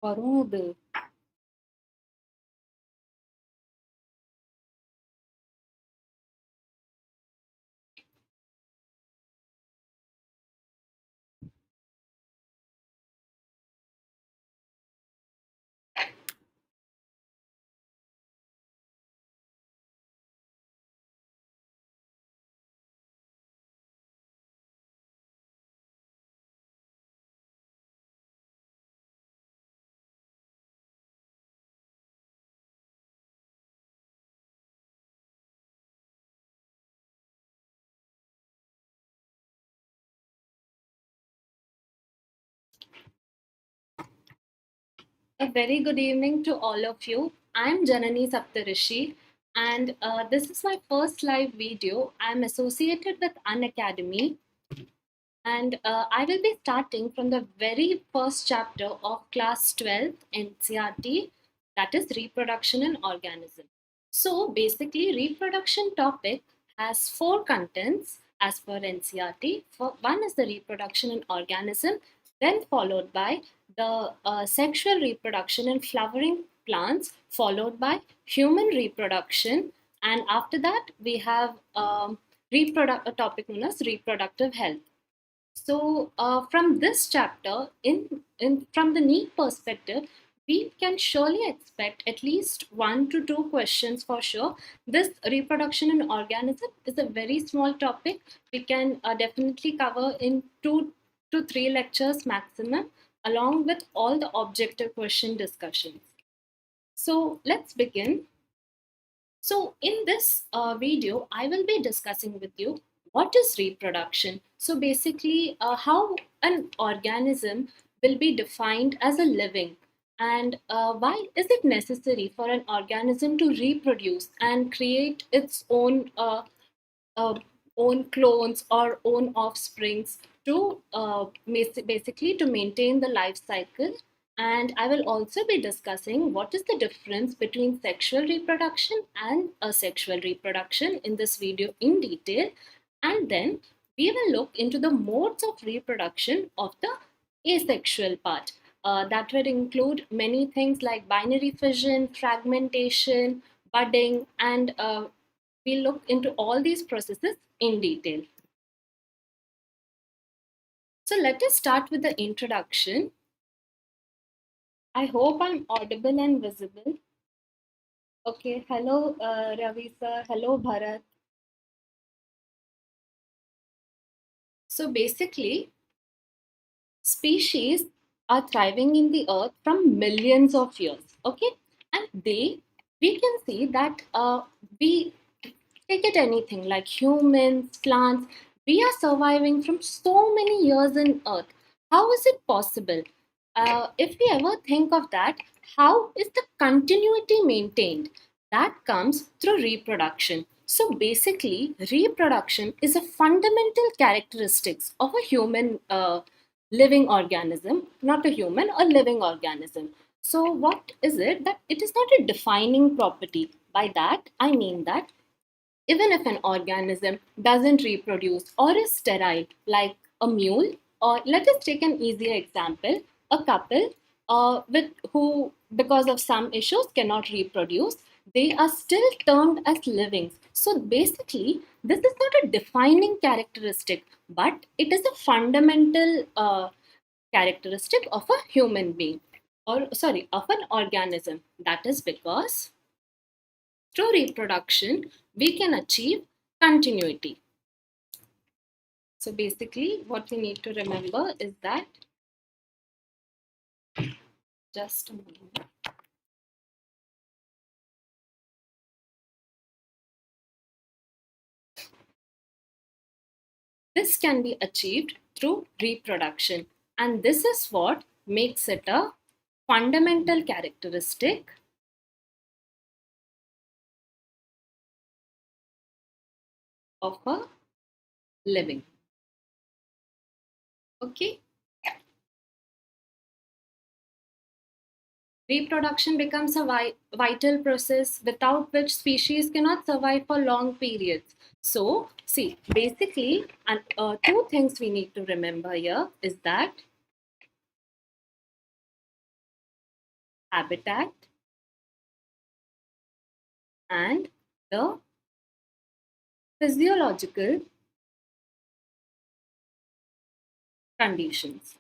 வரும் இது. A very good evening to all of you. I'm Janani Saptharishi, and this is my first live video. I'm associated with Unacademy, and I will be starting from the very first chapter of class 12 NCRT, that is reproduction in organism. So basically, reproduction topic has four contents as per NCRT. One is the reproduction in organism, then followed by the sexual reproduction in flowering plants, followed by human reproduction, and after that we have a topic known as reproductive health. So, from this chapter, from the need perspective, we can surely expect at least 1 to 2 questions for sure. This reproduction in organism is a very small topic. We can definitely cover in 2 to 3 lectures maximum, along with all the objective question discussions. So, let's begin. So in this video, I will be discussing with you what is reproduction. So basically, how an organism will be defined as a living, and why is it necessary for an organism to reproduce and create its uh, own clones or own offsprings to basically to maintain the life cycle. And I will also be discussing what is the difference between sexual reproduction and asexual reproduction in this video in detail. And then we will look into the modes of reproduction of the asexual part. That would include many things like binary fission, fragmentation, budding, and we'll look into all these processes in detail. So let us start with the introduction. I hope I'm audible and visible. Okay, hello Ravi sir, hello Bharat. So basically, species are thriving in the earth from millions of years, okay? And we can see that we take it anything like humans, plants, we are surviving from so many years in earth. How is it possible? If we ever think of that, how is the continuity maintained? That comes through reproduction. So basically, reproduction is a fundamental characteristics of a human living organism, not a human, a living organism. So what is it? That it is not a defining property. By that, I mean that even if an organism doesn't reproduce or is sterile, like a mule, or let us take an easier example, a couple with who, because of some issues, cannot reproduce, they are still termed as livings. So basically, this is not a defining characteristic, but it is a fundamental characteristic of a human being, or sorry, of an organism. That is because through reproduction, we can achieve continuity. So basically, what we need to remember is that, just a moment. This can be achieved through reproduction, and this is what makes it a fundamental characteristic of a living. Okay? Reproduction becomes a vital process without which species cannot survive for long periods. So, see, basically, two things we need to remember here is that habitat, and the physiological conditions.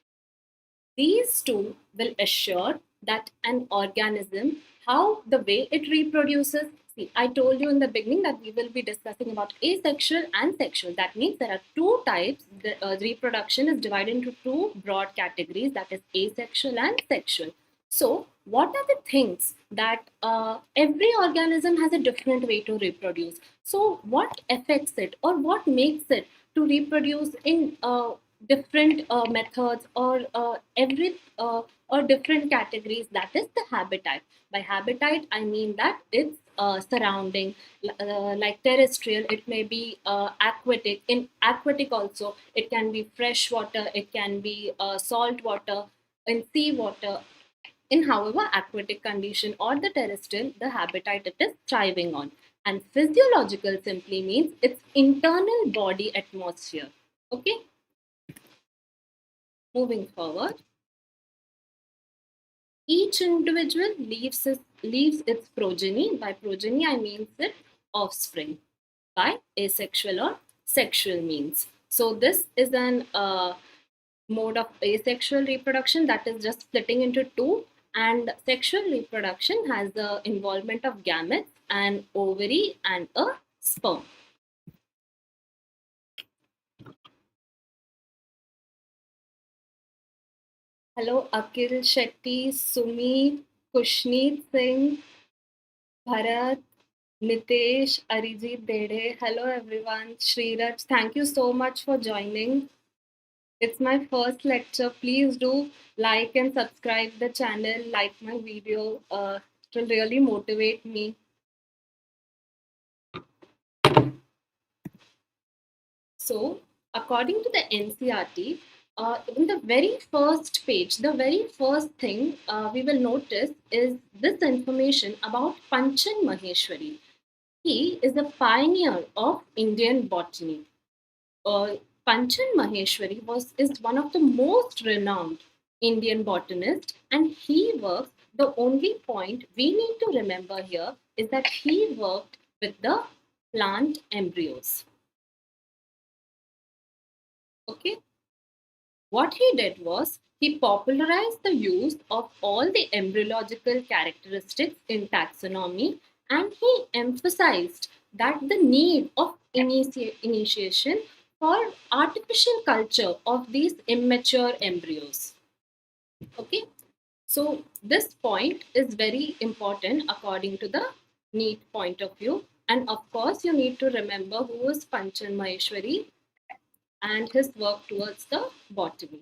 These two will assure that an organism, how the way it reproduces. See, I told you in the beginning that we will be discussing about asexual and sexual. That means there are two types. The reproduction is divided into two broad categories, that is asexual and sexual. So, what are the things that every organism has a different way to reproduce? So, what affects it or what makes it to reproduce in different methods or different categories? That is the habitat. By habitat I mean that it's surrounding, like terrestrial, it may be aquatic. In aquatic also it can be fresh water, it can be salt water, in sea water. In however aquatic condition or the terrestrial, the habitat it is thriving on. And physiological simply means its internal body atmosphere. Okay, moving forward, each individual leaves its progeny. By progeny, I mean its offspring. By asexual or sexual means. So this is an mode of asexual reproduction, that is just splitting into two, and sexual reproduction has the involvement of gametes, an ovary, and a sperm. Hello, Akil Shetty, Sumi, Kushneet Singh, Bharat, Nitesh, Arijit Dede. Hello everyone. Shriraj, thank you so much for joining. It's my first lecture. Please do like and subscribe the channel, like my video. It will really motivate me. So, according to the NCRT, in the very first page, the very first thing we will notice is this information about Panchan Maheshwari. He is the pioneer of Indian botany. Panchan Maheshwari is one of the most renowned Indian botanists, and he works. The only point we need to remember here is that he worked with the plant embryos. Okay, what he did was he popularized the use of all the embryological characteristics in taxonomy, and he emphasized that the need of initiation for artificial culture of these immature embryos. Okay, so this point is very important according to the NEET point of view. And of course, you need to remember who is Panchan Maheshwari and his work towards the botany.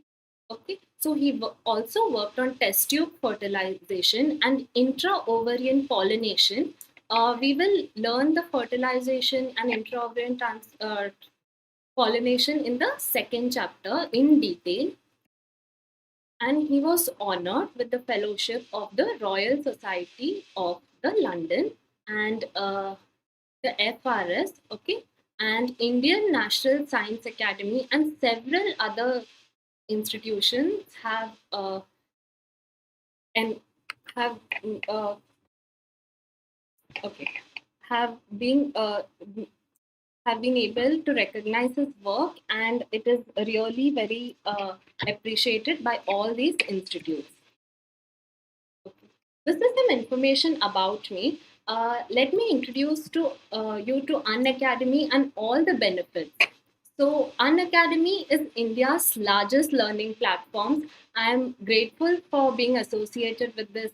Okay, so he also worked on test tube fertilization and intra-ovarian pollination. We will learn the fertilization and intra-ovarian pollination in the second chapter in detail. And he was honored with the fellowship of the Royal Society of the London and the FRS, okay, and Indian National Science Academy, and several other institutions and have okay have been have been able to recognize his work, and it is really very appreciated by all these institutes. Okay. This is some information about me. Let me introduce to you to Unacademy and all the benefits. So, Unacademy is India's largest learning platform. I am grateful for being associated with this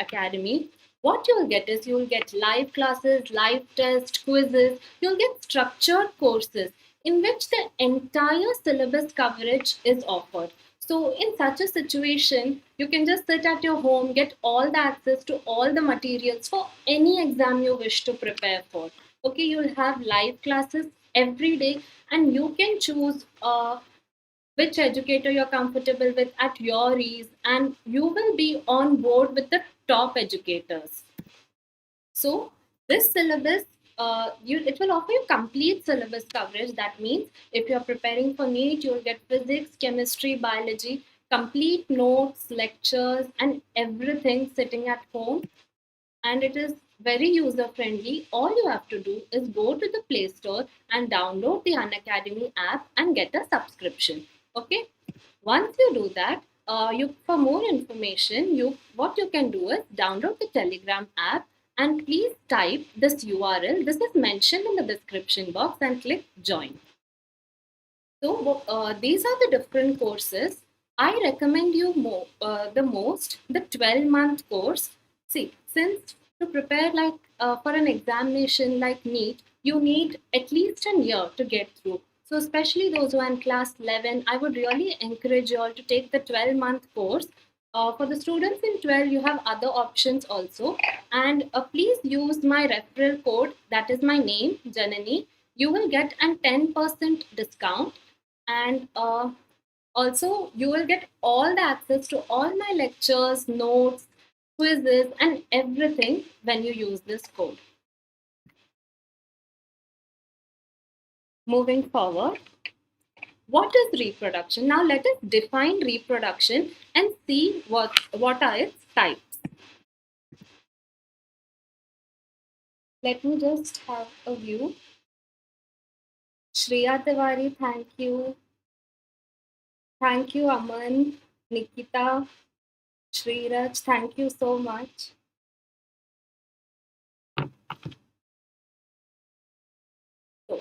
academy. What you'll get is you'll get live classes, live tests, quizzes. You'll get structured courses in which the entire syllabus coverage is offered. So, in such a situation, you can just sit at your home, get all the access to all the materials for any exam you wish to prepare for. Okay, you'll have live classes every day, and you can choose which educator you're comfortable with at your ease, and you will be on board with the top educators. So this syllabus, it will offer you complete syllabus coverage. That means if you're preparing for NEET, you'll get physics, chemistry, biology. complete notes, lectures, and everything sitting at home. And it is very user friendly. All you have to do is go to the Play Store and download the Unacademy app and get a subscription. Okay. Once you do that, you for more information, what you can do is download the Telegram app and please type this URL. This is mentioned in the description box and click join. So these are the different courses. I recommend you the most the 12-month course. See, since to prepare like for an examination like NEET, you need at least a year to get through. So especially those who are in class 11, I would really encourage you all to take the 12-month course. For the students in 12, you have other options also. And please use my referral code, that is my name, Janani. You will get a 10% discount, and also you will get all the access to all my lectures, notes, quizzes, and everything when you use this code. Moving forward, what is reproduction? Now let us define reproduction and see what are its types. Let me just have a view. Shreya Tiwari, thank you. Thank you, Aman, Nikita, Shriraj, thank you so much. So,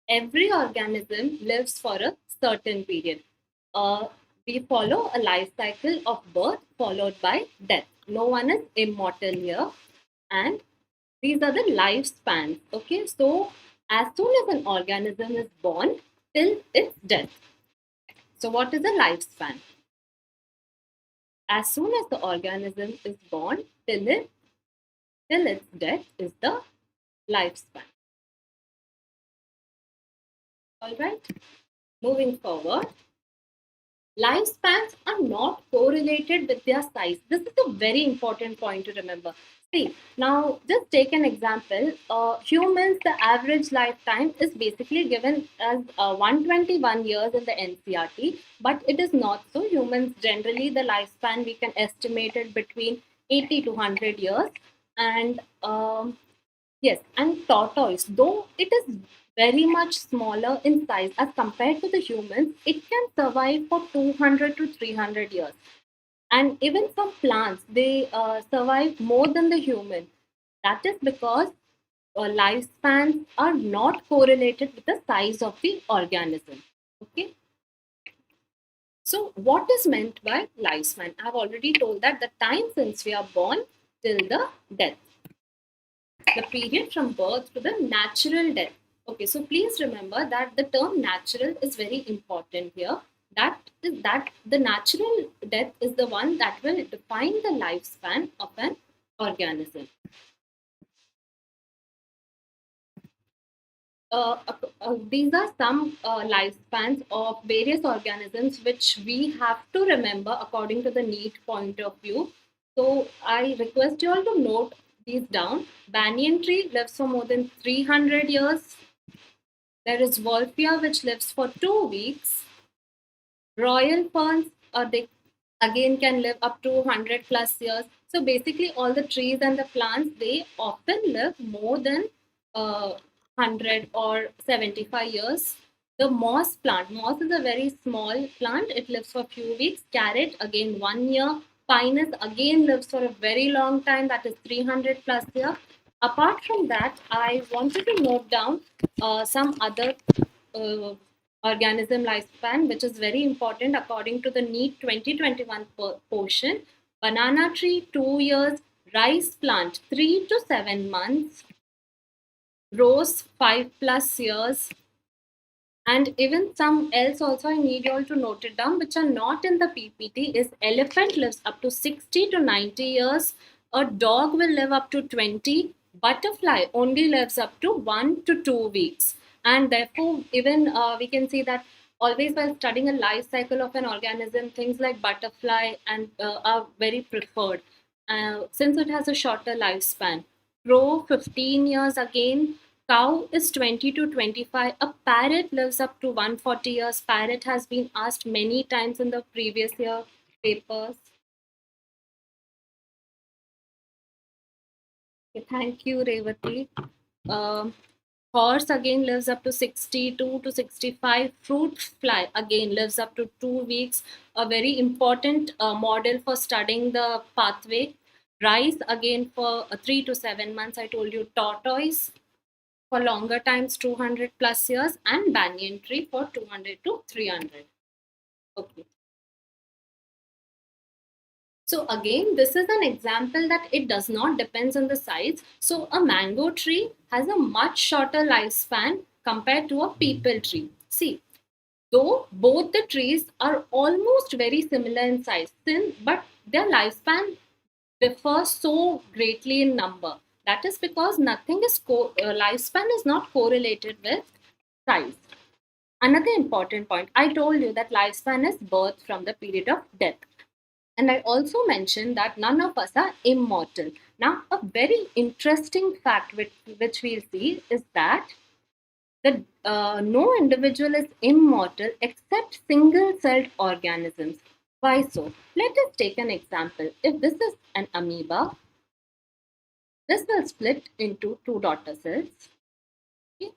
every organism lives for a certain period. We follow a life cycle of birth followed by death. No one is immortal here. And these are the lifespans. Okay, so as soon as an organism is born till its death. So, what is a lifespan? As soon as the organism is born till its death is the lifespan. All right, moving forward. Lifespans are not correlated with their size. This is a very important point to remember. See, now just take an example. Humans, the average lifetime is basically given as 121 years in the NCRT, but it is not so. Humans generally, the lifespan we can estimate it between 80 to 100 years. And yes, and tortoise, though it is very much smaller in size as compared to the humans, it can survive for 200 to 300 years. And even some plants, they survive more than the human. That is because lifespans are not correlated with the size of the organism. Okay. So, what is meant by lifespan? I have already told that the time since we are born till the death, the period from birth to the natural death. Okay, so please remember that the term natural is very important here. That the natural death is the one that will define the lifespan of an organism. These are some lifespans of various organisms which we have to remember according to the NEET point of view. So I request you all to note these down. Banyan tree lives for more than 300 years. There is Wolfia which lives for 2 weeks. Royal ferns, they again can live up to 100 plus years. So basically all the trees and the plants, they often live more than 100 or 75 years. The moss plant, moss is a very small plant. It lives for a few weeks. Carrot, again 1 year. Pinus again lives for a very long time, that is 300 plus year. Apart from that, I wanted to note down some other uh, organism lifespan, which is very important according to the NEET 2021 portion. Banana tree, 2 years. Rice plant, 3 to 7 months. Rose, 5 plus years. And even some else also I need you all to note it down, which are not in the PPT, is elephant lives up to 60 to 90 years. A dog will live up to 20. Butterfly only lives up to 1 to 2 weeks. And therefore, even we can see that always while studying a life cycle of an organism, things like butterfly and are very preferred since it has a shorter lifespan. Crow, 15 years again. Cow is 20 to 25. A parrot lives up to 140 years. Parrot has been asked many times in the previous year papers. Okay, thank you, Revati. Um, Horse again lives up to 62 to 65. Fruit fly again lives up to 2 weeks. A very important model for studying the pathway. Rice again for 3 to 7 months. I told you tortoise for longer times 200 plus years, and banyan tree for 200 to 300. Okay. So again, this is an example that it does not depends on the size. So a mango tree has a much shorter lifespan compared to a peepal tree. See, though both the trees are almost very similar in size, but their lifespan differs so greatly in number. That is because nothing is lifespan is not correlated with size. Another important point, I told you that lifespan is birth from the period of death. And I also mentioned that none of us are immortal. Now, a very interesting fact which we'll see is that no individual is immortal except single-celled organisms. Why so? Let us take an example. If this is an amoeba, this will split into two daughter cells. Okay?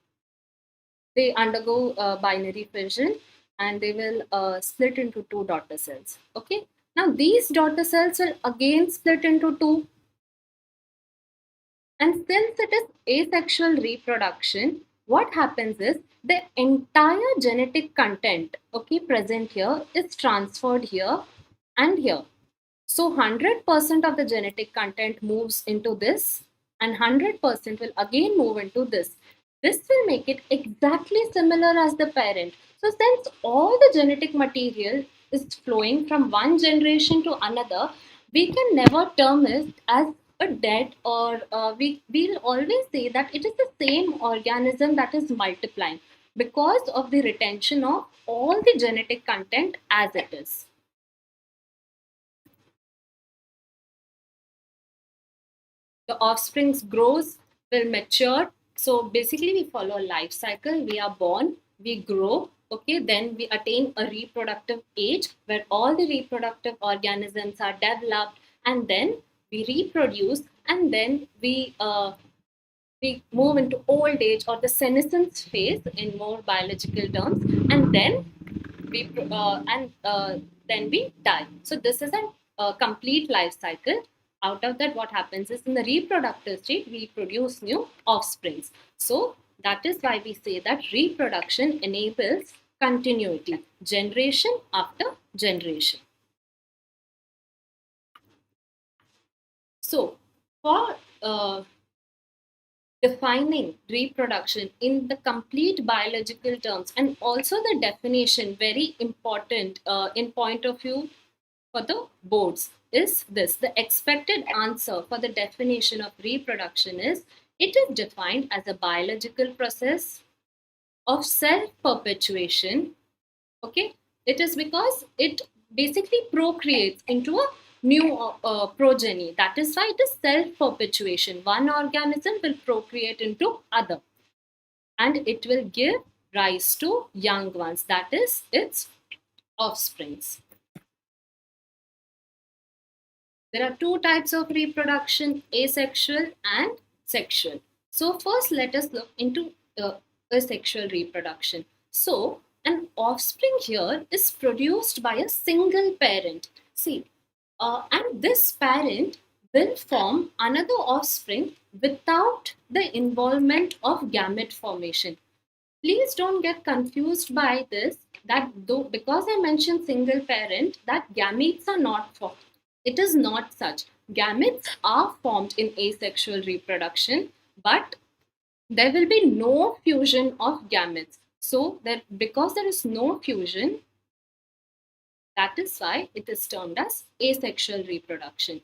They undergo binary fission and they will split into two daughter cells. Okay. Now these daughter cells will again split into two. And since it is asexual reproduction, what happens is the entire genetic content, okay, present here is transferred here and here. So 100% of the genetic content moves into this and 100% will again move into this. This will make it exactly similar as the parent. So since all the genetic material is flowing from one generation to another, we can never term it as a dead, or we'll always say that it is the same organism that is multiplying because of the retention of all the genetic content as it is. The offspring grows, will mature. So basically we follow a life cycle. We are born, we grow, okay, then we attain a reproductive age where all the reproductive organisms are developed, and then we reproduce, and then we move into old age or the senescence phase in more biological terms, and then we die. So this is a complete life cycle. Out of that, what happens is in the reproductive state, we produce new offsprings. So that is why we say that reproduction enables continuity, generation after generation. So for defining reproduction in the complete biological terms, and also the definition, very important in point of view for the boards, is this: the expected answer for the definition of reproduction is it is defined as a biological process of self perpetuation. Okay, it is because it basically procreates into a new progeny. That is why it is self perpetuation. One organism will procreate into other, and it will give rise to young ones, that is its offsprings. There are two types of reproduction: asexual and sexual. So first let us look into asexual reproduction. So an offspring here is produced by a single parent. See, and this parent will form another offspring without the involvement of gamete formation. Please don't get confused by this, that though because I mentioned single parent, that gametes are not formed. It is not such. Gametes are formed in asexual reproduction, but there will be no fusion of gametes. So that because there is no fusion, that is why it is termed as asexual reproduction.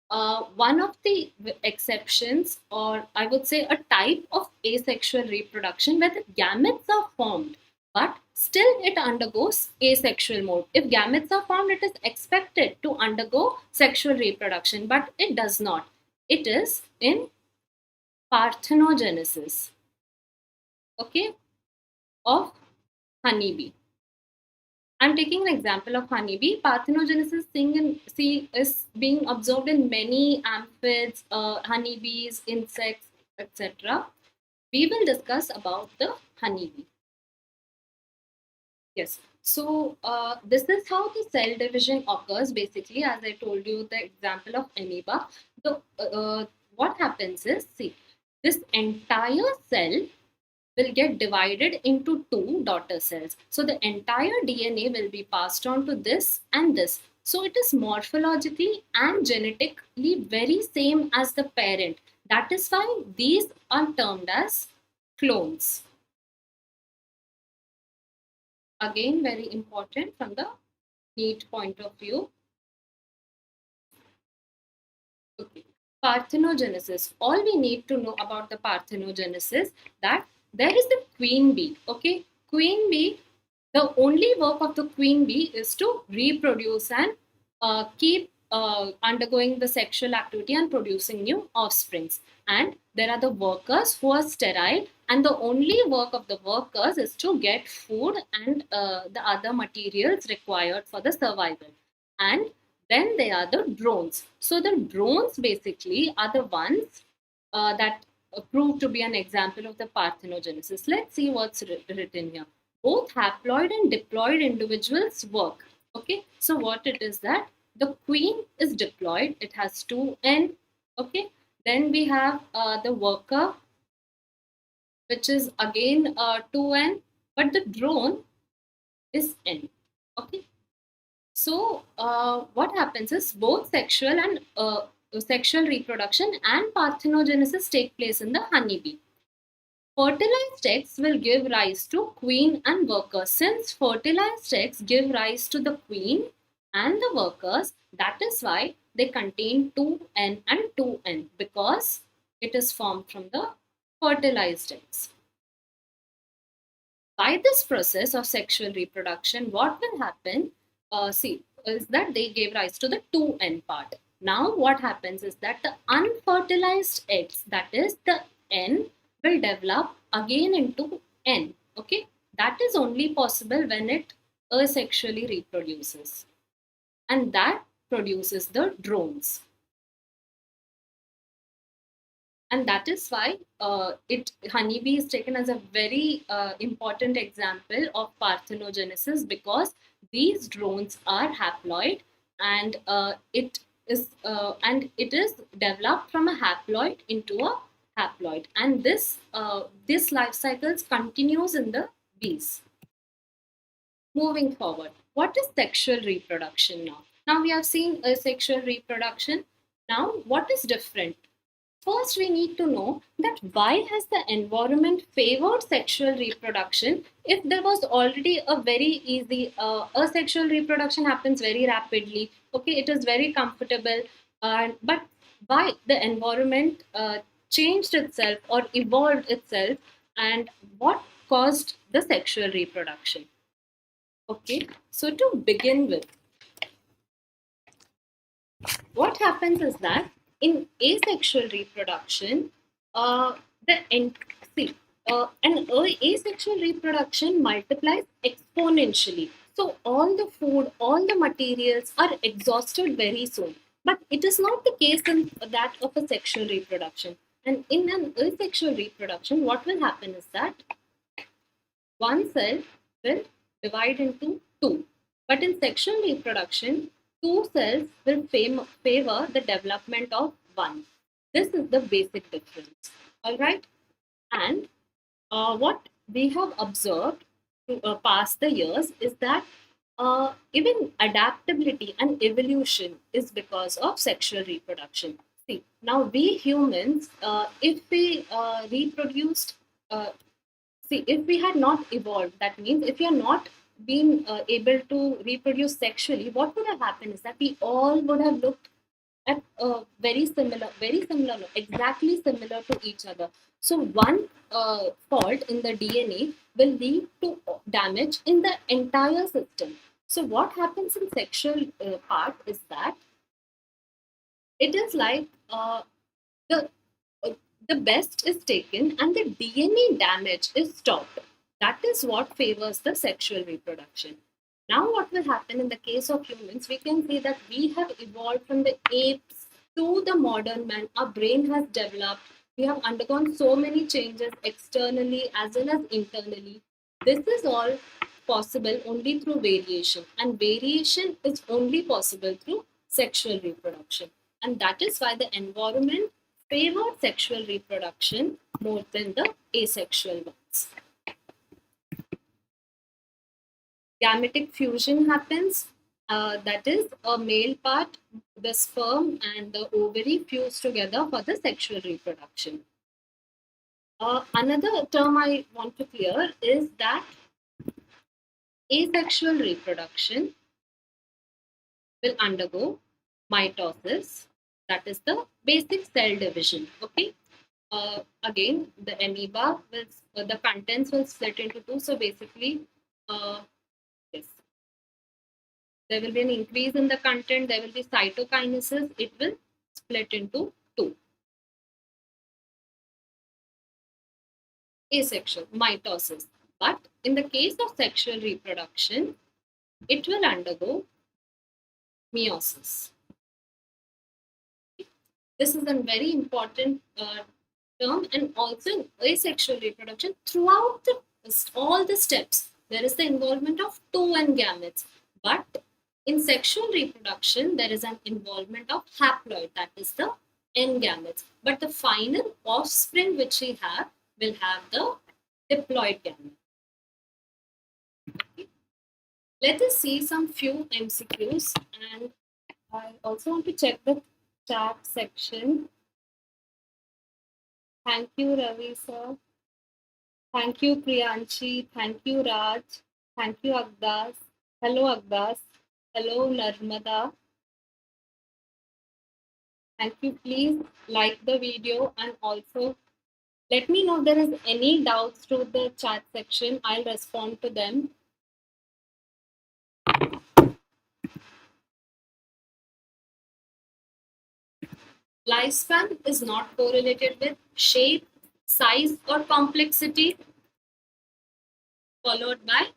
One of the exceptions, or I would say a type of asexual reproduction where the gametes are formed, but still it undergoes asexual mode. If gametes are formed, it is expected to undergo sexual reproduction, but it does not. It is in parthenogenesis. okay, of honeybee. I'm taking an example of honeybee. Parthenogenesis is being observed in many amphids, honeybees, insects, etc. We will discuss about the honeybee. Yes. So this is how the cell division occurs. Basically, as I told you, the example of amoeba. The what happens is, see, this entire cell will get divided into two daughter cells. So the entire DNA will be passed on to this and this. So it is morphologically and genetically very same as the parent. That is why these are termed as clones. Again, very important from the NEET point of view. Okay. Parthenogenesis. All we need to know about the parthenogenesis, that there is the queen bee. Okay, queen bee. The only work of the queen bee is to reproduce and keep undergoing the sexual activity and producing new offsprings. And there are the workers who are sterile, and the only work of the workers is to get food and the other materials required for the survival. And then there are the drones. So the drones basically are the ones that prove to be an example of the parthenogenesis. Let's see what's written here. Both haploid and diploid individuals work. Okay, so what it is that the queen is diploid, it has two N. Okay, then we have the worker, which is again 2N, but the drone is N. Okay, so what happens is both sexual reproduction and parthenogenesis take place in the honeybee. Fertilized eggs will give rise to queen and workers. Since fertilized eggs give rise to the queen and the workers, that is why they contain 2N and 2N, because it is formed from the fertilized eggs. By this process of sexual reproduction, what will happen, is that they gave rise to the 2N part. Now, what happens is that the unfertilized eggs, that is the N, will develop again into N. Okay, that is only possible when it asexually reproduces, and that produces the drones. And that is why honeybee is taken as a very important example of parthenogenesis, because these drones are haploid, and it is developed from a haploid into a haploid, and this life cycles continues in the bees. Moving forward, what is sexual reproduction now? Now we have seen asexual reproduction. Now what is different? First, we need to know that why has the environment favored sexual reproduction if there was already a very easy, asexual reproduction happens very rapidly. Okay, it is very comfortable, but why the environment changed itself or evolved itself, and what caused the sexual reproduction? Okay, so to begin with, what happens is that in asexual reproduction, uh, the en- see, asexual reproduction multiplies exponentially. So all the food, all the materials are exhausted very soon. But it is not the case in that of a sexual reproduction. And in an asexual reproduction, what will happen is that one cell will divide into two. But in sexual reproduction, two cells will favor the development of one. This is the basic difference. All right. And what we have observed to pass the years is that even adaptability and evolution is because of sexual reproduction. See, now we humans, if we reproduced, see, if we had not evolved, that means if we are not been able to reproduce sexually, what would have happened is that we all would have looked at very similar, no, exactly similar to each other. So one fault in the DNA will lead to damage in the entire system. So what happens in sexual part is that it is like the the best is taken and the DNA damage is stopped. That is what favors the sexual reproduction. Now, what will happen in the case of humans? We can see that we have evolved from the apes to the modern man. Our brain has developed. We have undergone so many changes externally as well as internally. This is all possible only through variation, and variation is only possible through sexual reproduction. And that is why the environment favored sexual reproduction more than the asexual ones. Gametic fusion happens, that is, a male part, the sperm and the ovary fuse together for the sexual reproduction. Another term I want to clear is that asexual reproduction will undergo mitosis, that is the basic cell division. Okay. Again, the amoeba will, the contents will split into two. So basically, yes, there will be an increase in the content. There will be cytokinesis. It will split into two. Asexual mitosis. But in the case of sexual reproduction, it will undergo meiosis. This is a very important term, and also in asexual reproduction, throughout all the steps, there is the involvement of two N gametes. But in sexual reproduction, there is an involvement of haploid, that is the N gametes. But the final offspring which we have will have the diploid gamete. Okay. Let us see some few MCQs, and I also want to check the chat section. Thank you, Ravi sir. Thank you, Priyanshi. Thank you, Raj. Thank you, Agdas. Hello, Agdas. Hello, Narmada. Thank you. Please like the video and also let me know if there is any doubts through the chat section. I'll respond to them. Lifespan is not correlated with shape, size, or complexity, followed by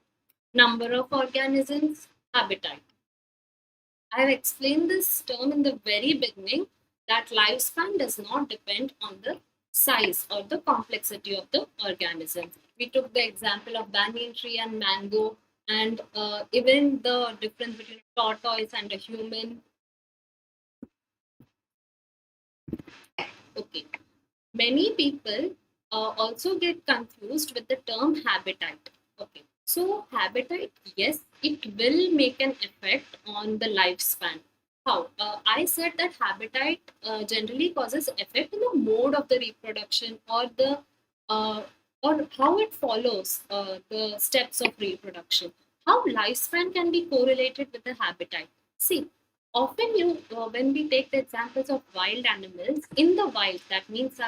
number of organisms, habitat. I have explained this term in the very beginning that lifespan does not depend on the size or the complexity of the organism. We took the example of banyan tree and mango, and even the difference between a tortoise and a human. Okay. Many people also get confused with the term habitat. Okay. So, habitat, yes, it will make an effect on the lifespan. How? I said that habitat generally causes effect in the mode of the reproduction, uh, or how it follows the steps of reproduction. How lifespan can be correlated with the habitat. See, often when we take the examples of wild animals in the wild, that means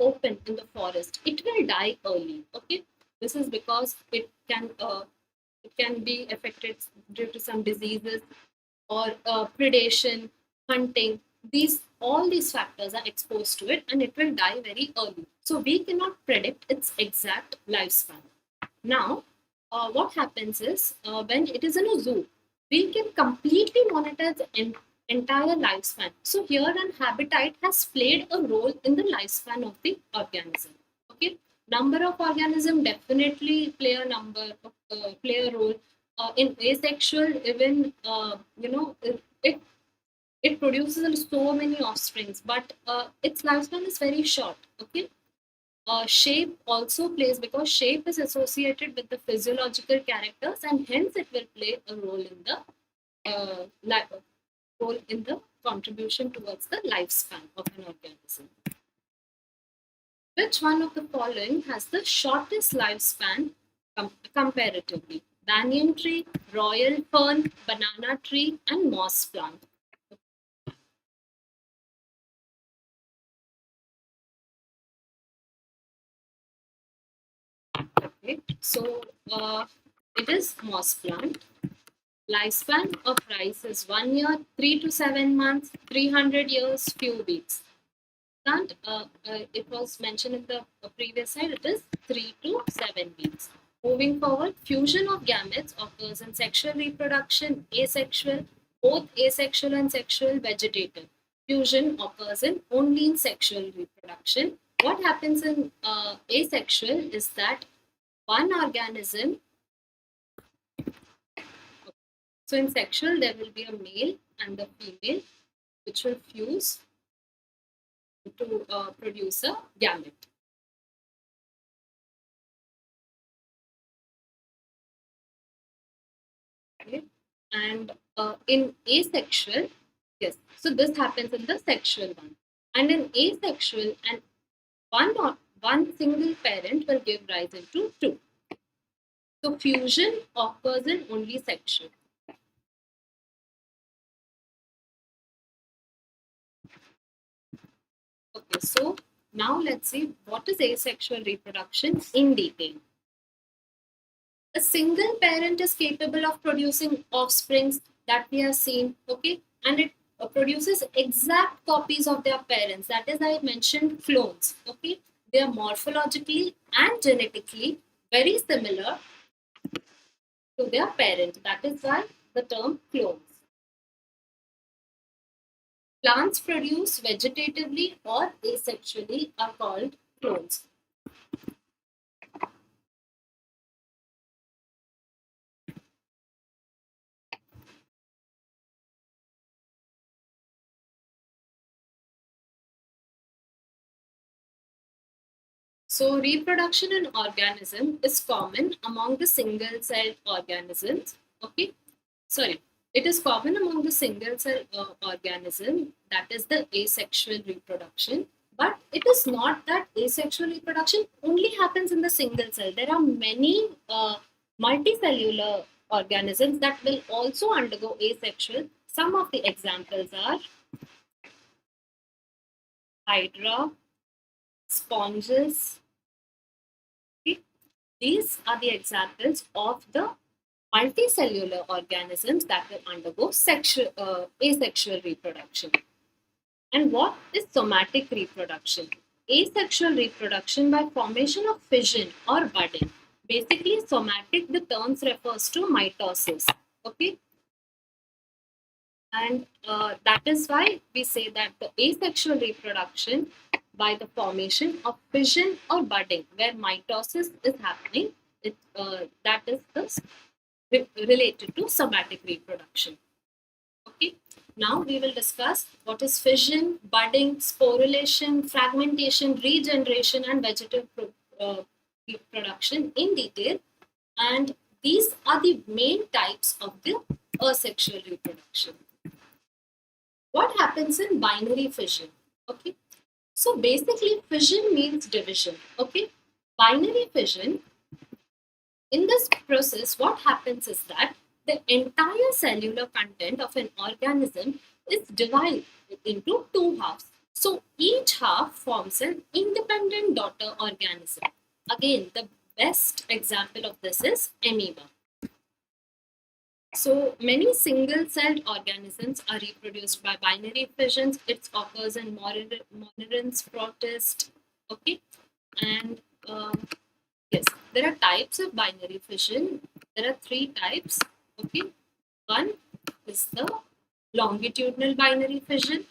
open in the forest, it will die early. Okay, this is because it can be affected due to some diseases or predation, hunting. These all these factors are exposed to it, and it will die very early. So we cannot predict its exact lifespan. Now, what happens is when it is in a zoo, we can completely monitor the entire lifespan. So here, an habitat has played a role in the lifespan of the organism. Okay, number of organism definitely play a role. In asexual, even it it produces so many offsprings, but its lifespan is very short. Okay, shape also plays because shape is associated with the physiological characters, and hence it will play a role in the role in the contribution towards the lifespan of an organism. Which one of the following has the shortest lifespan comparatively? Banyan tree, royal fern, banana tree, and moss plant. Okay, so it is moss plant. Lifespan of rice is 1 year, 3 to 7 months, 300 years, few weeks. It was mentioned in the previous slide, it is 3 to 7 weeks. Moving forward, fusion of gametes occurs in sexual reproduction, asexual, both asexual and sexual, vegetative. Fusion occurs only in sexual reproduction. What happens in asexual is that one organism, so in sexual there will be a male and the female which will fuse to produce a gamete. Okay. And in asexual, yes, so this happens in the sexual one. And in asexual, and one single parent will give rise into two. So fusion occurs in only sexual. Okay, so now let's see what is asexual reproduction in detail. A single parent is capable of producing offsprings that we have seen, okay, and it produces exact copies of their parents. That is, I mentioned clones, okay. They are morphologically and genetically very similar to their parent. That is why the term clones. Plants produced vegetatively or asexually are called clones. So reproduction in organism is common among the single-celled organisms. Okay, sorry, it is common among the single-cell organism, that is the asexual reproduction. But it is not that asexual reproduction only happens in the single cell. There are many multicellular organisms that will also undergo asexual. Some of the examples are Hydra, sponges. Okay. These are the examples of the multicellular organisms that will undergo asexual reproduction. And what is somatic reproduction? Asexual reproduction by formation of fission or budding. Basically, somatic, the terms refers to mitosis. Okay, and that is why we say that the asexual reproduction by the formation of fission or budding, where mitosis is happening, that is related to somatic reproduction. Okay. Now we will discuss what is fission, budding, sporulation, fragmentation, regeneration, and vegetative reproduction in detail. And these are the main types of the asexual reproduction. What happens in binary fission? Okay. So basically, fission means division. Okay. Binary fission, in this process, what happens is that the entire cellular content of an organism is divided into two halves. So each half forms an independent daughter organism. Again, the best example of this is amoeba. So many single-celled organisms are reproduced by binary fissions. It occurs in monorins, protists, okay, and yes, there are types of binary fission. There are three types. Okay, one is the longitudinal binary fission.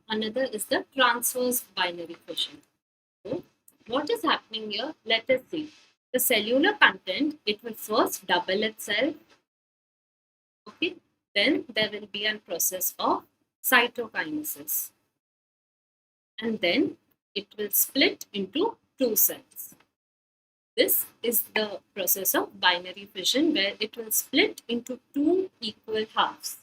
Another is the transverse binary fission. So, what is happening here? Let us see. The cellular content, it will first double itself. Okay, then there will be a process of cytokinesis, and then it will split into two cells. This is the process of binary fission, where it will split into two equal halves.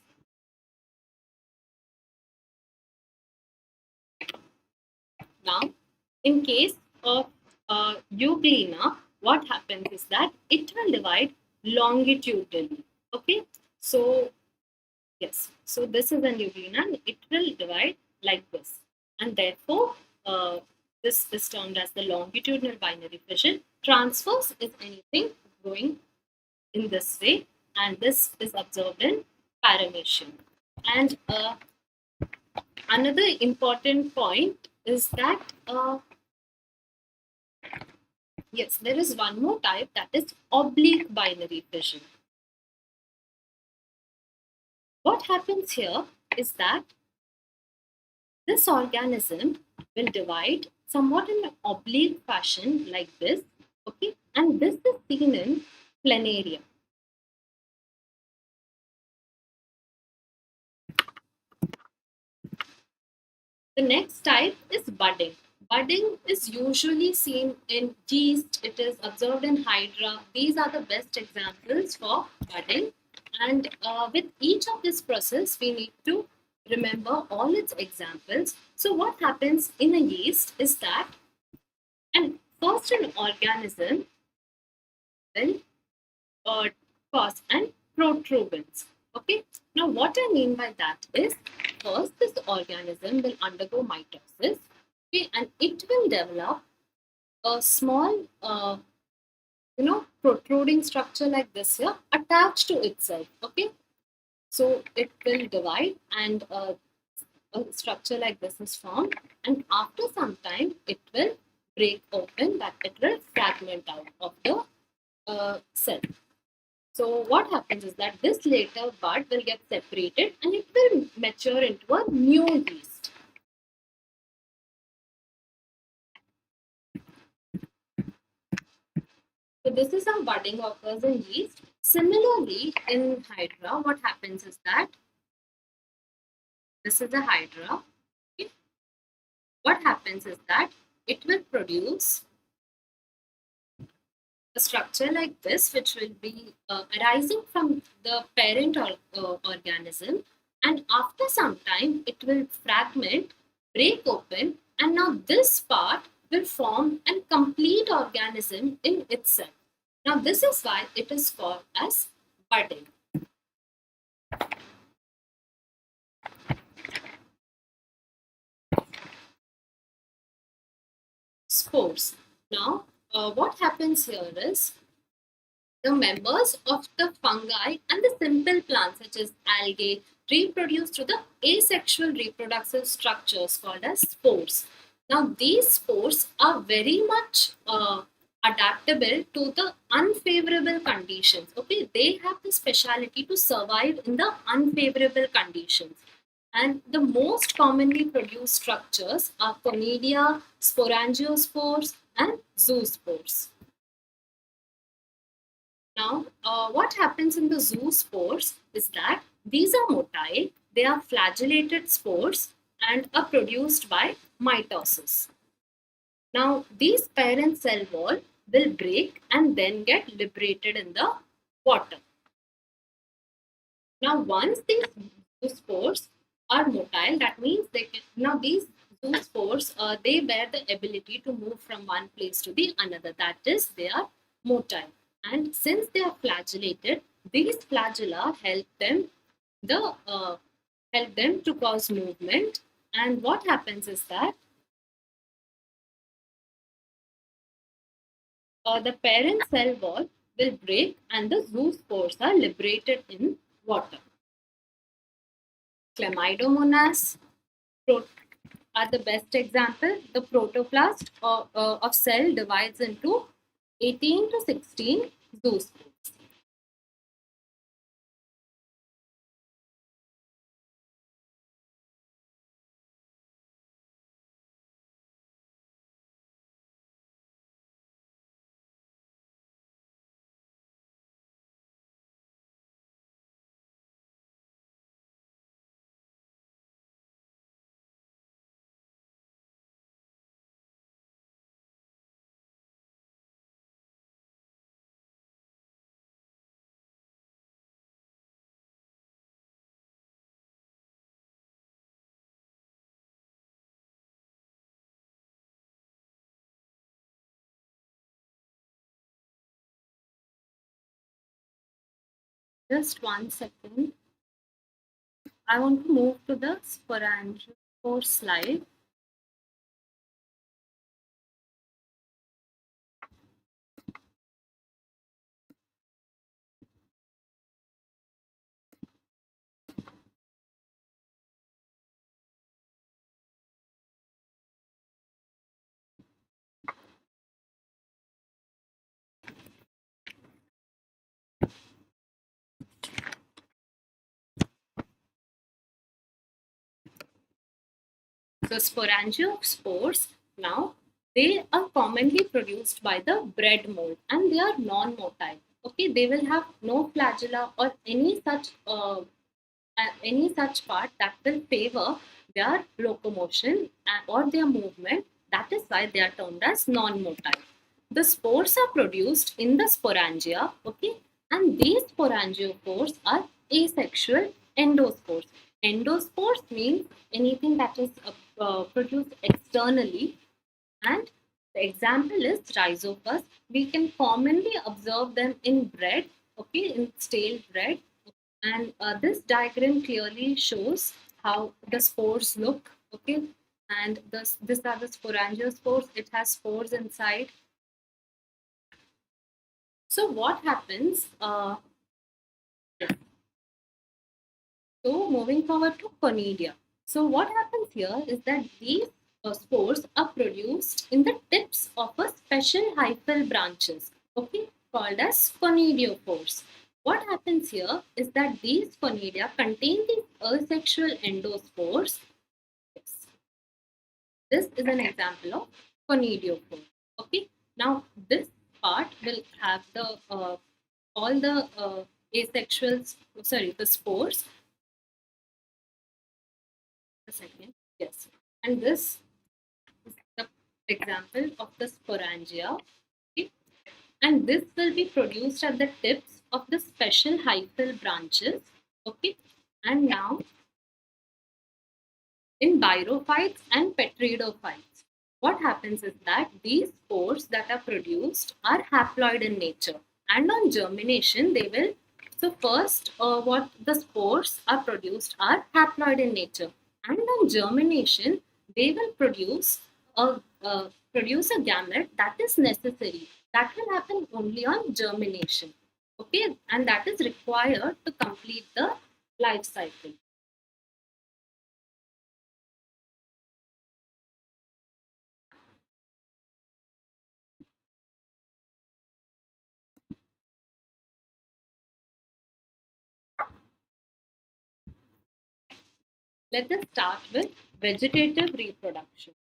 Now, in case of euglena, what happens is that it will divide longitudinally. Okay, so yes, so this is an euglena, it will divide like this, and therefore this is termed as the longitudinal binary fission. Transverse is anything going in this way, and this is observed in paramecium. And another important point is that, yes, there is one more type, that is oblique binary fission. What happens here is that this organism will divide somewhat in an oblique fashion like this, okay, and this is seen in planaria. The next type is budding. Budding is usually seen in yeast, it is observed in Hydra. These are the best examples for budding. And with each of this process, we need to remember all its examples. So, what happens in a yeast is that, and first an organism will cause an protuberance. Okay. Now, what I mean by that is, first this organism will undergo mitosis, okay, and it will develop a small, protruding structure like this here attached to itself. Okay. So it will divide, and a structure like this is formed, and after some time it will break open, that it will fragment out of the cell. So what happens is that this later bud will get separated and it will mature into a new yeast. So this is how budding occurs in yeast. Similarly, in Hydra, what happens is that this is a Hydra. Okay. What happens is that it will produce a structure like this, which will be arising from the parent organism, and after some time, it will fragment, break open, and now this part will form a complete organism in itself. Now, this is why it is called as budding. Spores. Now, what happens here is the members of the fungi and the simple plants such as algae reproduce through the asexual reproductive structures called as spores. Now, these spores are very much adaptable to the unfavorable conditions. Okay, they have the speciality to survive in the unfavorable conditions. And the most commonly produced structures are Chlamydia, Sporangio spores, and zoospores. Now, what happens in the zoospores is that these are motile, they are flagellated spores and are produced by mitosis. Now, these parent cell wall will break and then get liberated in the water. Now, once these zoospores are motile, that means they can, now these zoospores, they bear the ability to move from one place to the another. That is, they are motile. And since they are flagellated, these flagella help them to cause movement. And what happens is that the parent cell wall will break and the zoospores are liberated in water. Chlamydomonas are the best example. The protoplast of cell divides into 18 to 16 zoospores. Just 1 second. I want to move to the Sporangio slide. the Sporangio spores, now they are commonly produced by the bread mold and they are non-motile. Okay, they will have no flagella or any such part that will favor their locomotion or their movement. That is why they are termed as non-motile. The spores are produced in the sporangia, okay, and these sporangiospores are asexual endospores. Endospores means anything that is produced externally, and the example is rhizopus. We can commonly observe them in bread, okay, in stale bread. And this diagram clearly shows how the spores look, okay. And these are the sporangiospores. It has spores inside. So what happens? So moving forward to conidia. So what happens here is that these spores are produced in the tips of a special hyphal branches, okay, called as conidiophores. What happens here is that these conidia contain these asexual endospores. Yes. This is an example of conidiophore. Okay. Now this part will have the all the the spores. A second. Yes. And this is the example of the sporangia. Okay. And this will be produced at the tips of the special hyphal branches. Okay. And now in birophytes and petridophytes, what happens is that these spores that are produced are haploid in nature. And on germination, they will. So, first, what the spores are produced are haploid in nature. And on germination, they will produce a gamete that is necessary. That will happen only on germination. Okay, and that is required to complete the life cycle. Let us start with vegetative reproduction.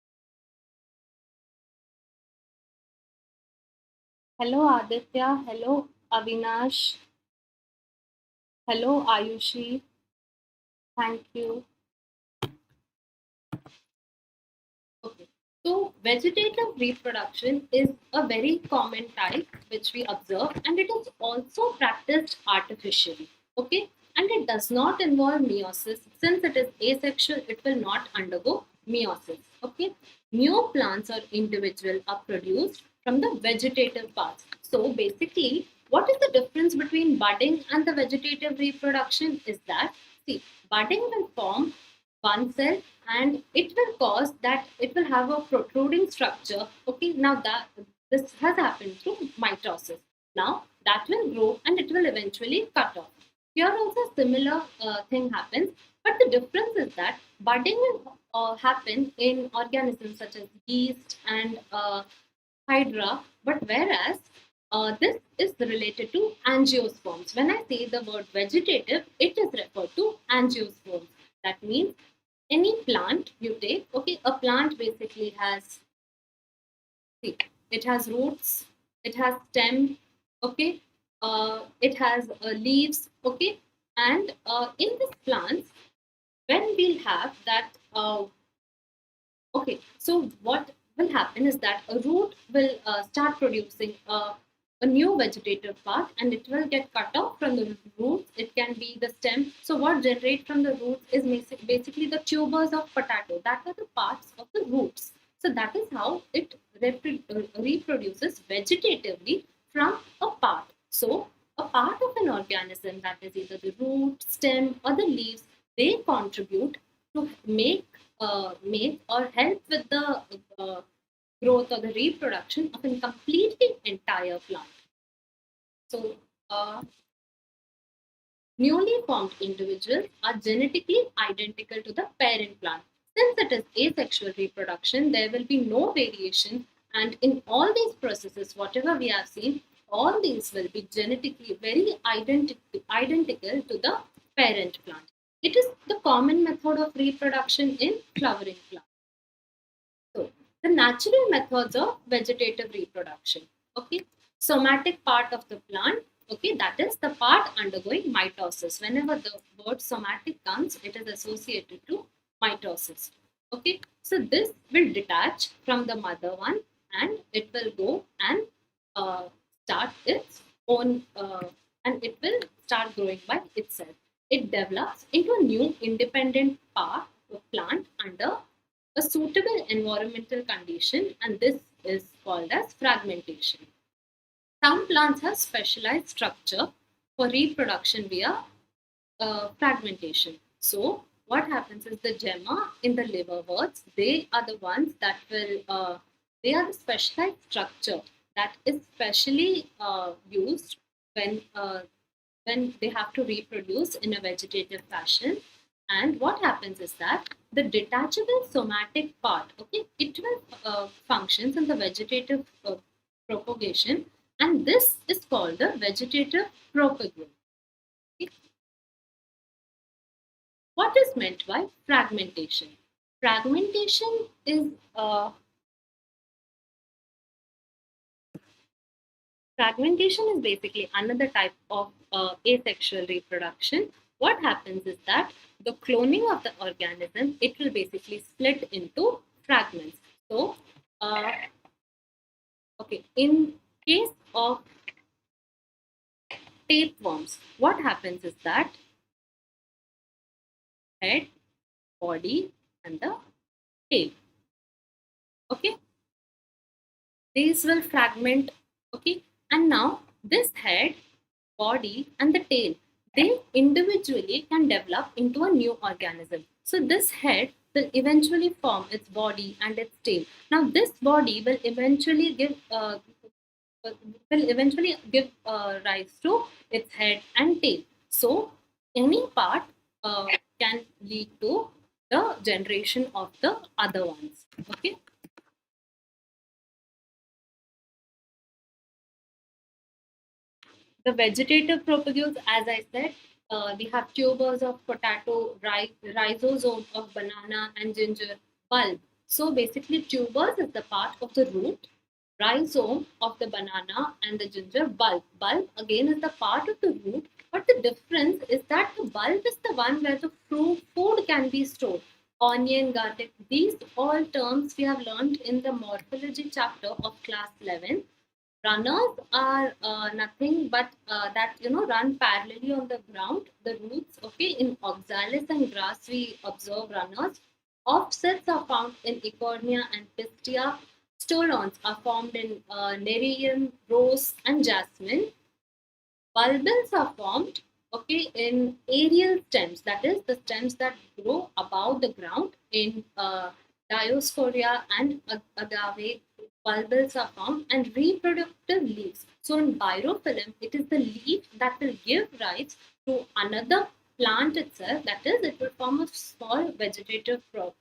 Hello Aditya, hello Avinash, hello Ayushi, thank you. Okay. So vegetative reproduction is a very common type which we observe, and it is also practiced artificially. Okay, and it does not involve meiosis. Since it is asexual, it will not undergo meiosis. Okay, new plants or individual are produced from the vegetative parts. So basically, what is the difference between budding and the vegetative reproduction is that, see, budding will form one cell and it will cause that it will have a protruding structure. Okay, now that this has happened through mitosis. Now that will grow and it will eventually cut off. Here also similar thing happens, but the difference is that budding will happen in organisms such as yeast and Hydra, but whereas this is related to angiosperms. When I say the word vegetative, it is referred to angiosperms. That means any plant you take, okay, a plant basically has, see, it has roots, it has stem, okay, it has leaves, okay, and in these plants, when we'll have that, okay, so what will happen is that a root will start producing a new vegetative part and it will get cut off from the roots. It can be the stem. So what generate from the roots is basically the tubers of potato. That are the parts of the roots. So that is how it reproduces vegetatively from a part. So a part of an organism, that is either the root, stem or the leaves, they contribute to make or help with the growth or the reproduction of a completely entire plant. So, newly formed individuals are genetically identical to the parent plant. Since it is asexual reproduction, there will be no variation, and in all these processes, whatever we have seen, all these will be genetically very identical to the parent plant. It is the common method of reproduction in flowering plants. The natural methods of vegetative reproduction. Okay, somatic part of the plant. Okay, that is the part undergoing mitosis. Whenever the word somatic comes, it is associated to mitosis. Okay, so this will detach from the mother one and it will go and uh, start its own and it will start growing by itself. It develops into a new independent part of plant under a suitable environmental condition, and this is called as fragmentation. Some plants have specialized structure for reproduction via fragmentation. So, what happens is the gemma in the liverworts, they are the ones that will, they are the specialized structure that is specially used when when they have to reproduce in a vegetative fashion. And what happens is that the detachable somatic part, okay, it will functions in the vegetative propagation, and this is called the vegetative propagule. Okay. What is meant by fragmentation? Fragmentation is Fragmentation is basically another type of asexual reproduction. What happens is that the cloning of the organism, it will basically split into fragments. So, uh, okay, in case of tapeworms, what happens is that head, body, and the tail. Okay, these will fragment. Okay, and now this head, body, and the tail, they individually can develop into a new organism. So this head will eventually form its body and its tail. Now this body will eventually give rise to its head and tail. So any part can lead to the generation of the other ones. Okay. The vegetative propagules, as I said, we have tubers of potato, rhizosome of banana and ginger, bulb. So basically, tubers is the part of the root, rhizome of the banana and the ginger, bulb. Bulb again is the part of the root, but the difference is that the bulb is the one where the food can be stored. Onion, garlic, these all terms we have learned in the morphology chapter of class 11. Runners are nothing but that run parallelly on the ground. The roots, okay, in oxalis and grass we observe runners. Offsets are found in Ecornia and Pistia. Stolons are formed in Nerium, rose, and jasmine. Bulbils are formed, okay, in aerial stems, that is the stems that grow above the ground in Dioscorea and agave. Bulbils are found, and reproductive leaves. So in birophyllum, it is the leaf that will give rise to another plant itself. That is, it will form a small vegetative part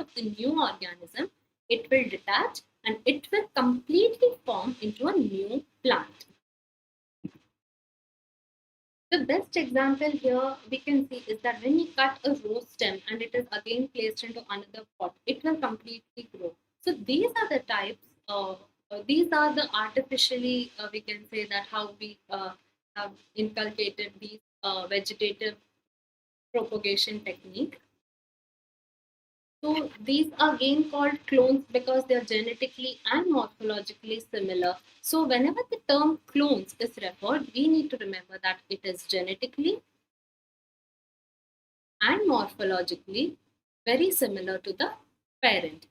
of the new organism. It will detach and it will completely form into a new plant. The best example here we can see is that when you cut a rose stem and it is again placed into another pot, it will completely grow. So these are the types of, these are the artificially, we can say that how we have inculcated these vegetative propagation technique. So these are again called clones because they are genetically and morphologically similar. So whenever the term clones is referred, we need to remember that it is genetically and morphologically very similar to the parent.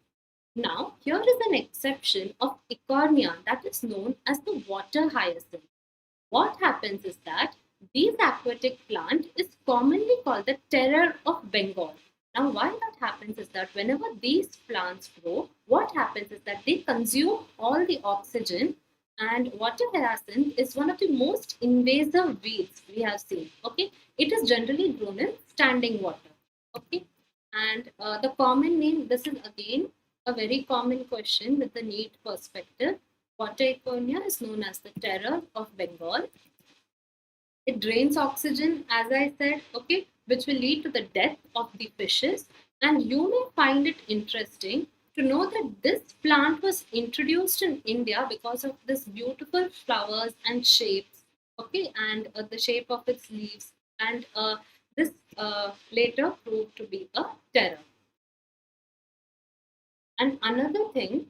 Now, here is an exception of Ecornia that is known as the water hyacinth. What happens is that this aquatic plant is commonly called the terror of Bengal. Now, why that happens is that whenever these plants grow, what happens is that they consume all the oxygen, and water hyacinth is one of the most invasive weeds we have seen. Okay, it is generally grown in standing water. Okay, and the common name, this is again a very common question with the neat perspective. Water Econia is known as the terror of Bengal. It drains oxygen, as I said, okay, which will lead to the death of the fishes. And you may find it interesting to know that this plant was introduced in India because of this beautiful flowers and shapes, okay, and the shape of its leaves. And this later proved to be a terror. And another thing,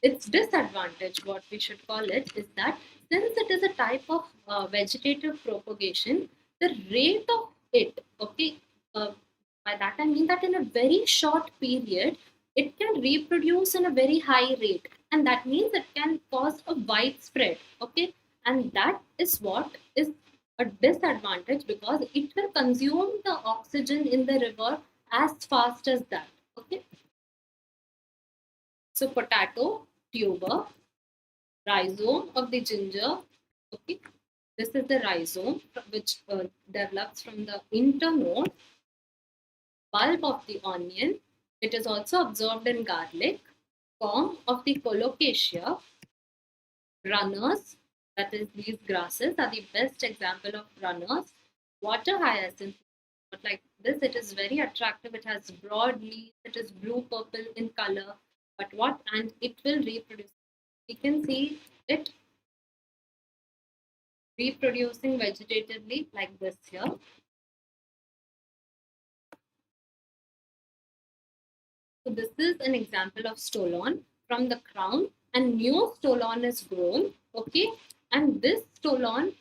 its disadvantage, what we should call it, is that since it is a type of vegetative propagation, the rate of it, okay, uh, by that I mean that in a very short period, it can reproduce in a very high rate, and that means it can cause a widespread, okay, and that is what is a disadvantage because it will consume the oxygen in the river as fast as that, okay. So potato, tuber, rhizome of the ginger. Okay, this is the rhizome which develops from the internode, bulb of the onion. It is also observed in garlic, form of the colocasia, runners, that is these grasses are the best example of runners, water hyacinth, but like this it is very attractive, it has broad leaves, it is blue purple in color, but what, and it will reproduce. We can see it reproducing vegetatively like this here. So this is an example of stolon from the crown, and new stolon is grown, okay, and this stolon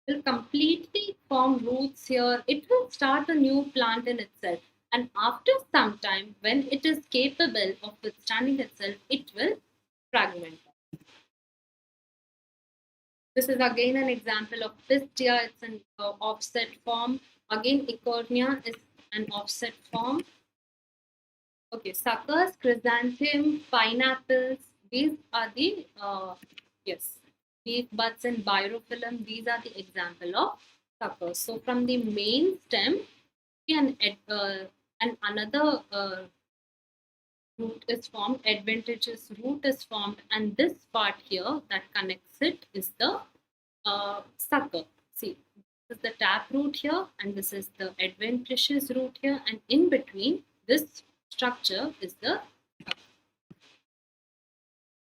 will completely form roots here. It will start a new plant in itself, and after some time when it is capable of withstanding itself, it will fragment. This is again an example of pistia. It's an offset form. Again, ecornia is an offset form. Okay, suckers, chrysanthemum, pineapples, these are the, yes, leaf buds and birophyllum, these are the example of suckers. So from the main stem, and another root is formed, adventitious root is formed, and this part here that connects it is the sucker. See, this is the tap root here, and this is the adventitious root here, and in between this structure is the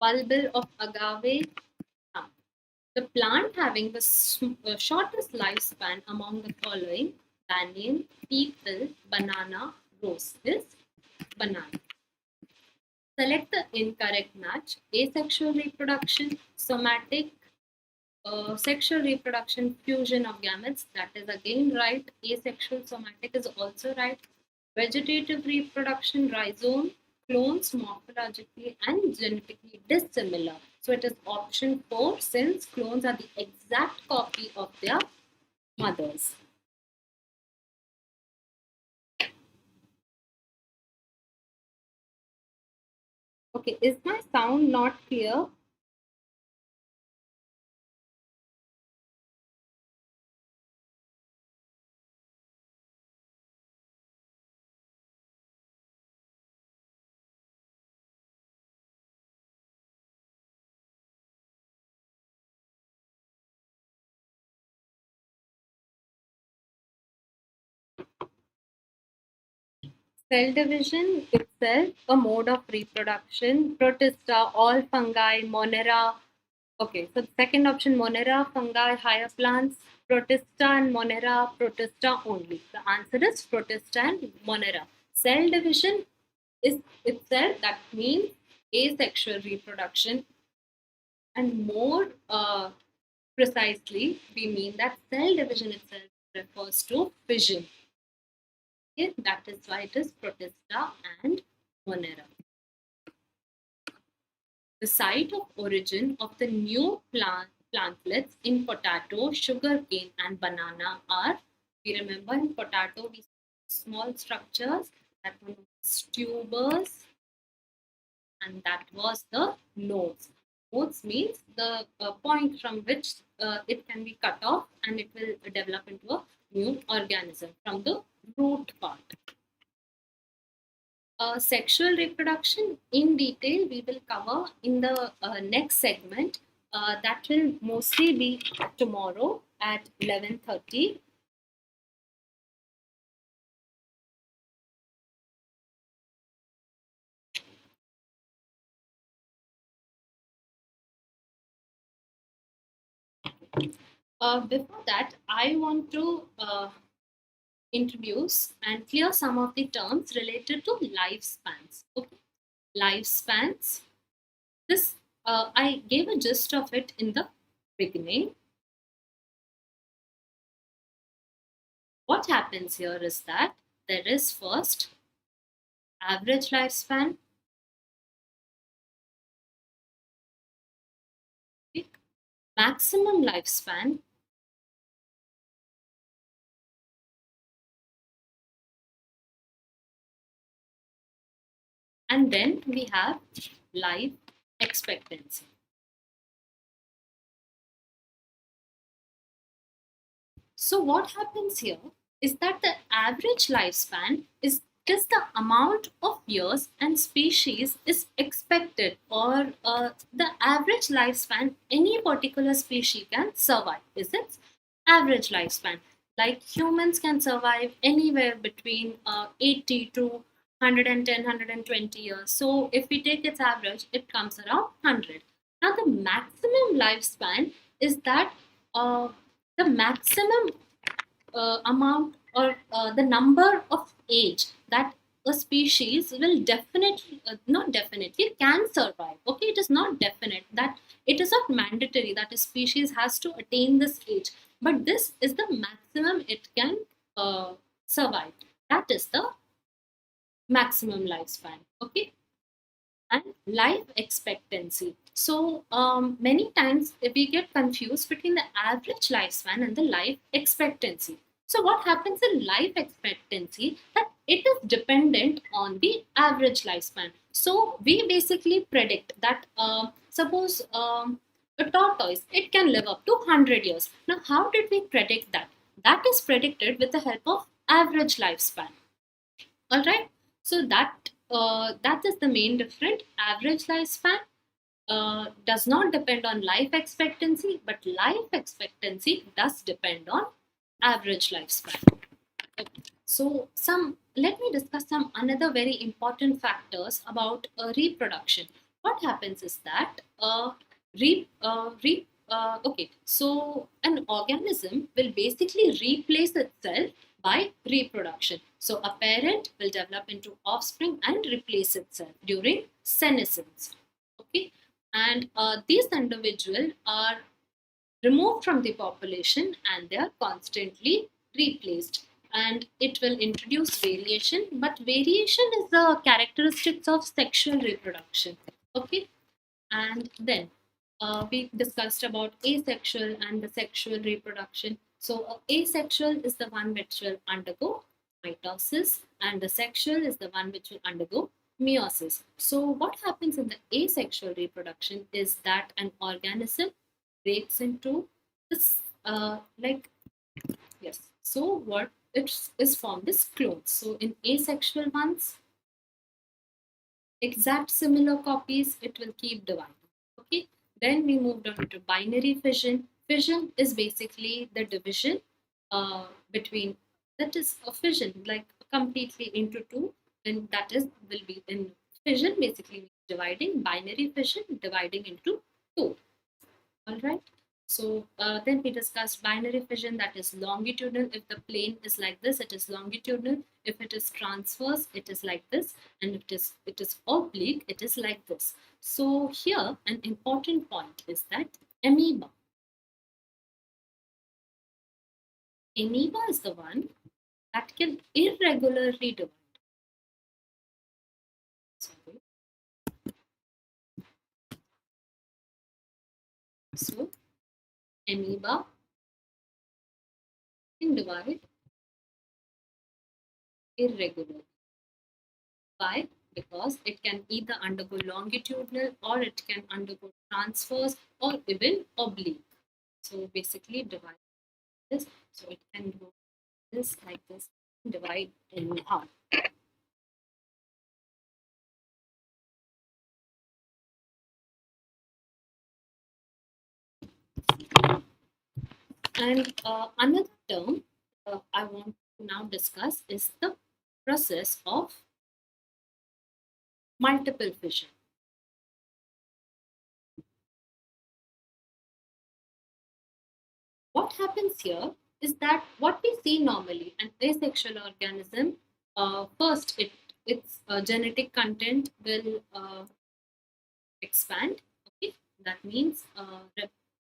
bulbil of agave. The plant having the shortest lifespan among the following: banyan, peepal, banana, rose is banana. Select the incorrect match. Asexual reproduction, somatic, sexual reproduction, fusion of gametes. That is again right. Asexual, somatic is also right. Vegetative reproduction, rhizome, clones morphologically and genetically dissimilar. So it is option 4 since clones are the exact copy of their mothers. Okay, is my sound not clear? Cell division itself, a mode of reproduction. Protista, all fungi, Monera. Okay, so the second option, Monera, fungi, higher plants. Protista and Monera, Protista only. The answer is Protista and Monera. Cell division is itself, that means asexual reproduction, and more precisely, we mean that cell division itself refers to fission. Okay, that is why it is Protista and Monera. The site of origin of the new plantlets in potato, sugarcane, and banana are, we remember in potato, we small structures, that one was tubers, and that was the nodes. Nodes means the point from which it can be cut off and it will develop into a new organism from the root part. Sexual reproduction in detail we will cover in the next segment. That will mostly be tomorrow at 11:30. Before that, I want to introduce and clear some of the terms related to lifespans. Okay, lifespans. This I gave a gist of it in the beginning. What happens here is that there is first average lifespan, okay, maximum lifespan, and then we have life expectancy. So what happens here is that the average lifespan is just the amount of years and species is expected, or the average lifespan any particular species can survive is its average lifespan. Like humans can survive anywhere between 80 to 120 years. So if we take its average, it comes around 100. Now the maximum lifespan is that the maximum amount, or the number of age that a species will definitely, not definitely, can survive. Okay, it is not definite, that it is not mandatory that a species has to attain this age, but this is the maximum it can survive. That is the maximum lifespan. Okay, and life expectancy. So many times we get confused between the average lifespan and the life expectancy. So what happens in life expectancy, that it is dependent on the average lifespan. So we basically predict that suppose a tortoise, it can live up to 100 years. Now how did we predict that? That is predicted with the help of average lifespan. All right. So that is the main difference. Average lifespan does not depend on life expectancy, but life expectancy does depend on average lifespan. Okay. So let me discuss some another very important factors about reproduction. What happens is that okay, so an organism will basically replace itself by reproduction. So a parent will develop into offspring and replace itself during senescence. Okay, and these individuals are removed from the population and they are constantly replaced, and it will introduce variation, but variation is the characteristics of sexual reproduction. Okay, and then we discussed about asexual and the sexual reproduction. So asexual is the one which will undergo mitosis, and the sexual is the one which will undergo meiosis. So what happens in the asexual reproduction is that an organism breaks into this like, yes, so what it is formed is clones. So in asexual ones, exact similar copies, it will keep dividing. Okay, then we moved on to binary fission. Fission is basically the division between, that is a fission, like completely into two, and that is will be in fission basically means dividing. Binary fission, dividing into two. All right. So then we discussed binary fission, that is longitudinal. If the plane is like this, it is longitudinal. If it is transverse, it is like this. And if it is oblique, it is like this. So here an important point is that amoeba. Amoeba is the one that can irregularly divide. Sorry. So amoeba can divide irregularly. Why? Because it can either undergo longitudinal, or it can undergo transverse, or even oblique. So basically divide this. So it can go this like this, divide in half. And another term I want to now discuss is the process of multiple fission. What happens here is that what we see normally, an asexual organism, first its genetic content will expand. Okay, that means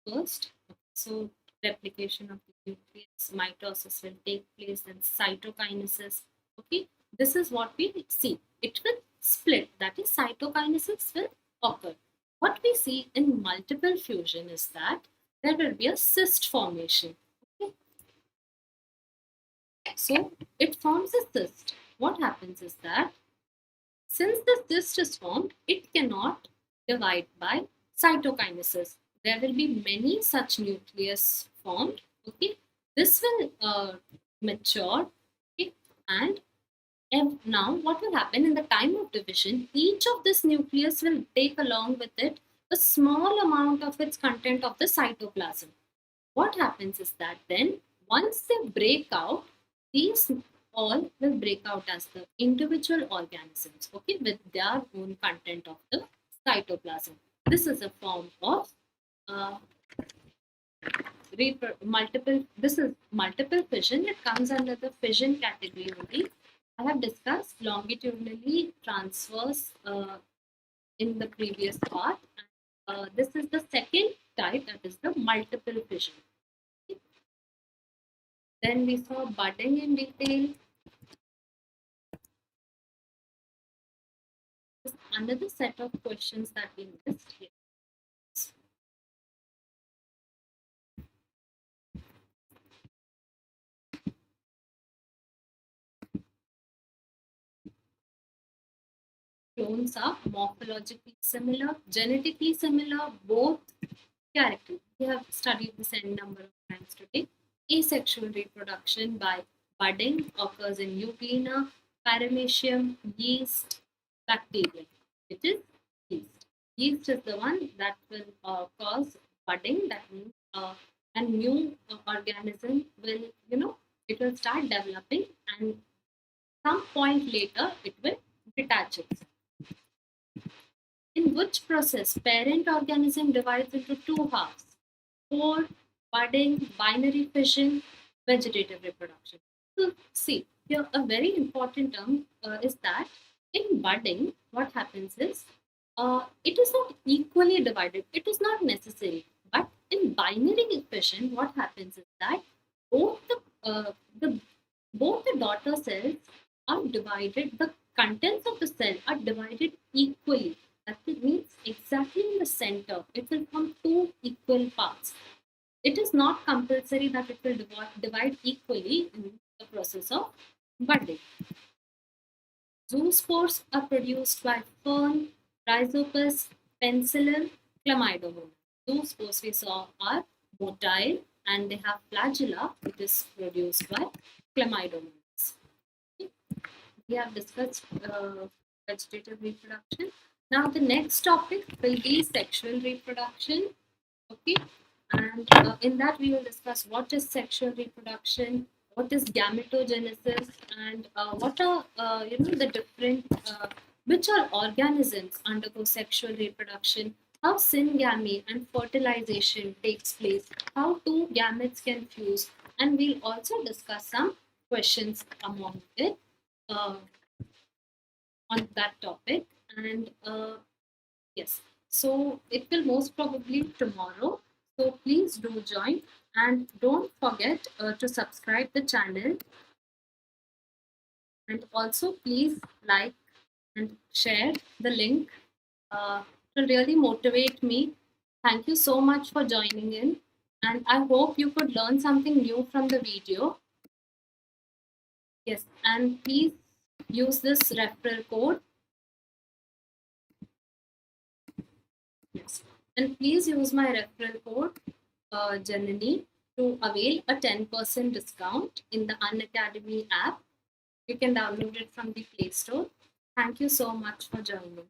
first. So replication of the nucleus, mitosis will take place, and cytokinesis. Okay, this is what we see. It will split. That is, cytokinesis will occur. What we see in multiple fusion is that there will be a cyst formation. Okay, so it forms a cyst. What happens is that since the cyst is formed, it cannot divide by cytokinesis. There will be many such nucleus formed. Okay, this will mature. Okay, and now what will happen in the time of division? Each of this nucleus will take along with it a small amount of its content of the cytoplasm. What happens is that then once they break out, these all will break out as the individual organisms, okay, with their own content of the cytoplasm. This is a form of uh, this is multiple fission. It comes under the fission category only. I have discussed longitudinally transverse in the previous part. This is the second type, that is the multiple fission. Then we saw budding in detail. Another set of questions that we missed here. Clones are morphologically similar, genetically similar, both characters. We have studied this n number of times today. Asexual reproduction by budding occurs in euglena, paramecium, yeast, bacteria. It is yeast. Yeast is the one that will cause budding. That means a new organism will, it will start developing, and some point later it will detach itself. In which process parent organism divides into two halves: core, budding, binary fission, vegetative reproduction. So see, here a very important term is that in budding, what happens is it is not equally divided. It is not necessary. But in binary fission, what happens is that both the both the daughter cells are divided. The contents of the cell are divided equally. That means exactly in the center. It will form two equal parts. It is not compulsory that it will divide equally in the process of budding. Zoospores are produced by fern, Rhizopus, Penicillin, Chlamydomonas. Zoospores we saw are motile and they have flagella, which is produced by Chlamydomonas. Okay. We have discussed vegetative reproduction. Now the next topic will be sexual reproduction. Okay, and in that we will discuss what is sexual reproduction, what is gametogenesis, and what are the different which are organisms undergo sexual reproduction, how syngamy and fertilization takes place, how two gametes can fuse, and we'll also discuss some questions among it on that topic. And yes, so it will most probably tomorrow. So please do join and don't forget to subscribe the channel, and also please like and share the link. It will really motivate me. Thank you so much for joining in, and I hope you could learn something new from the video. Yes, and please use this referral code. Yes, and please use my referral code Janani to avail a 10% discount in the Unacademy app. You can download it from the Play Store. Thank you so much for joining.